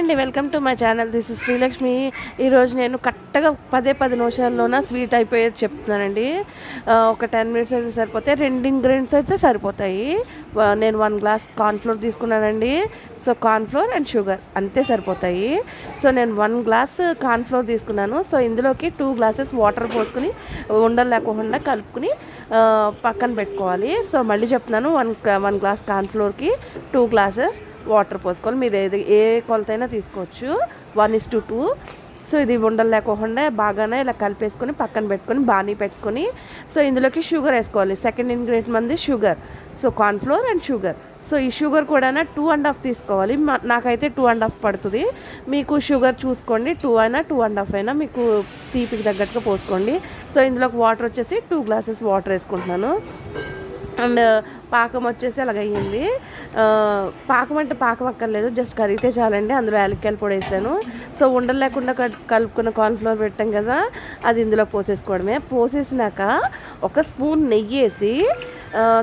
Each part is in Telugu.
అండి, welcome to my channel. This is Srilakshmi. ఈరోజు నేను కరెక్ట్గా 10 నిమిషాల్లోన స్వీట్ అయిపోయేది చెప్తున్నానండి. ఒక 10 మినిట్స్ అయితే సరిపోతాయి. 2 ఇంగ్రీడియంట్స్ అయితే సరిపోతాయి. నేను 1 గ్లాస్ కార్న్ఫ్లోర్ తీసుకున్నానండి. సో కార్న్ఫ్లోర్ అండ్ షుగర్ అంతే సరిపోతాయి. సో నేను 1 గ్లాస్ కార్న్ఫ్లోర్ తీసుకున్నాను. సో ఇందులోకి 2 గ్లాసెస్ వాటర్ పోసుకుని ఉండలు లేకుండా కలుపుకుని పక్కన పెట్టుకోవాలి. సో మళ్ళీ చెప్తున్నాను, 1 గ్లాస్ కార్న్ఫ్లోర్కి 2 గ్లాసెస్ వాటర్ పోసుకోవాలి. మీరు ఏ కొలతైనా తీసుకోవచ్చు, 1:2. సో ఇది ఉండలు లేకుండా బాగానే ఇలా కలిపేసుకొని పక్కన పెట్టుకొని బాణీ పెట్టుకొని, సో ఇందులోకి షుగర్ వేసుకోవాలి. సెకండ్ ఇంగ్రీడియంట్ మంది sugar. So cornflour and sugar. So ఈ షుగర్ కూడా 2.5 తీసుకోవాలి. నాకైతే 2.5 పడుతుంది. మీకు షుగర్ చూసుకోండి, 2 అయినా 2.5 అయినా మీకు తీపికి తగ్గట్టుగా పోసుకోండి. సో ఇందులోకి వాటర్ వచ్చేసి 2 గ్లాసెస్ వాటర్ వేసుకుంటున్నాను. అండ్ పాకం వచ్చేసి అలాగ అయ్యింది. పాకం అంటే పాకం అక్కర్లేదు, జస్ట్ కరిగితే చాలండి. అందులో యాలక్కాయల పొడి వేసాను. సో ఉండలు లేకుండా కలుపుకున్న కార్న్ఫ్లోర్ పెట్టాం కదా, అది ఇందులో పోసేసుకోవడమే. పోసేసినాక 1 స్పూన్ నెయ్యి వేసి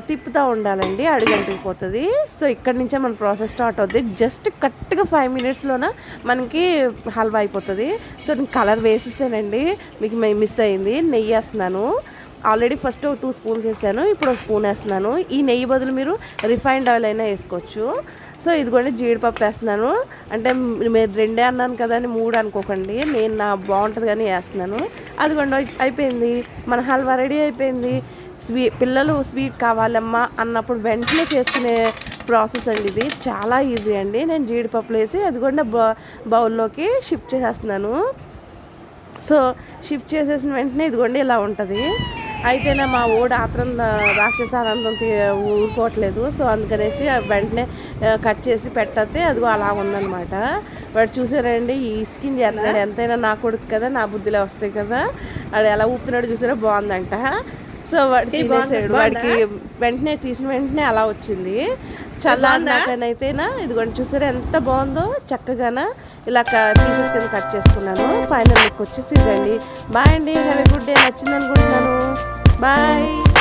తిప్పుతూ ఉండాలండి, అడుగంటిపోతుంది. సో ఇక్కడి నుంచే మన ప్రాసెస్ స్టార్ట్ అవుతుంది. జస్ట్ కరెక్ట్గా 5 మినిట్స్లోన మనకి హల్వా అయిపోతుంది. సో నేను కలర్ వేసేసానండి, మీకు మిస్ అయింది. నెయ్యి వేస్తున్నాను. ఆల్రెడీ ఫస్ట్ 2 స్పూన్స్ వేసాను, ఇప్పుడు 1 స్పూన్ వేస్తున్నాను. ఈ నెయ్యి బదులు మీరు రిఫైన్డ్ ఆయిల్ అయినా వేసుకోవచ్చు. సో ఇదిగోండి జీడిపప్పు వేస్తున్నాను. అంటే మీరు 2 అన్నాను కదా అని 3 అనుకోకండి, నేను నా బాగుంటుంది కానీ వేస్తున్నాను. అదిగోండి అయిపోయింది, మన హల్వా రెడీ అయిపోయింది. పిల్లలు స్వీట్ కావాలమ్మా అన్నప్పుడు వెంటనే చేసుకునే ప్రాసెస్ అండి ఇది. చాలా ఈజీ అండి. నేను జీడిపప్పులు వేసి అదిగోండి బౌల్లోకి షిఫ్ట్ చేసేస్తున్నాను. సో షిఫ్ట్ చేసేసిన వెంటనే ఇదిగోండి ఇలా ఉంటుంది. అయితేనే మా ఓడి ఆత్రం రాక్షసానందం ఊరుకోవట్లేదు. సో అందుకనేసి వెంటనే కట్ చేసి పెట్టతే అదిగో అలా ఉందన్నమాట. వాడు చూసారండి, ఈ స్కిన్ చేస్తున్నాడు. ఎంతైనా నా కొడుకు కదా, నా బుద్ధిలో వస్తాయి కదా, అది ఎలా ఊపుతున్నాడు చూసారా, బాగుందంట. సో వాడికి తినేసాడు. వాడికి వెంటనే తీసిన వెంటనే అలా వచ్చింది. చల్లారినాకనైతేనా ఇదిగోండి చూసారా ఎంత బాగుందో, చక్కగానా ఇలా పీసెస్ కింద కట్ చేసుకున్నాను. ఫైనల్ లుక్ వచ్చేసి ఇదండి. బాయ్ అండి, హ్యావ్ ఎ గుడ్ డే. నచ్చింది అనుకుంటున్నాను. బాయ్.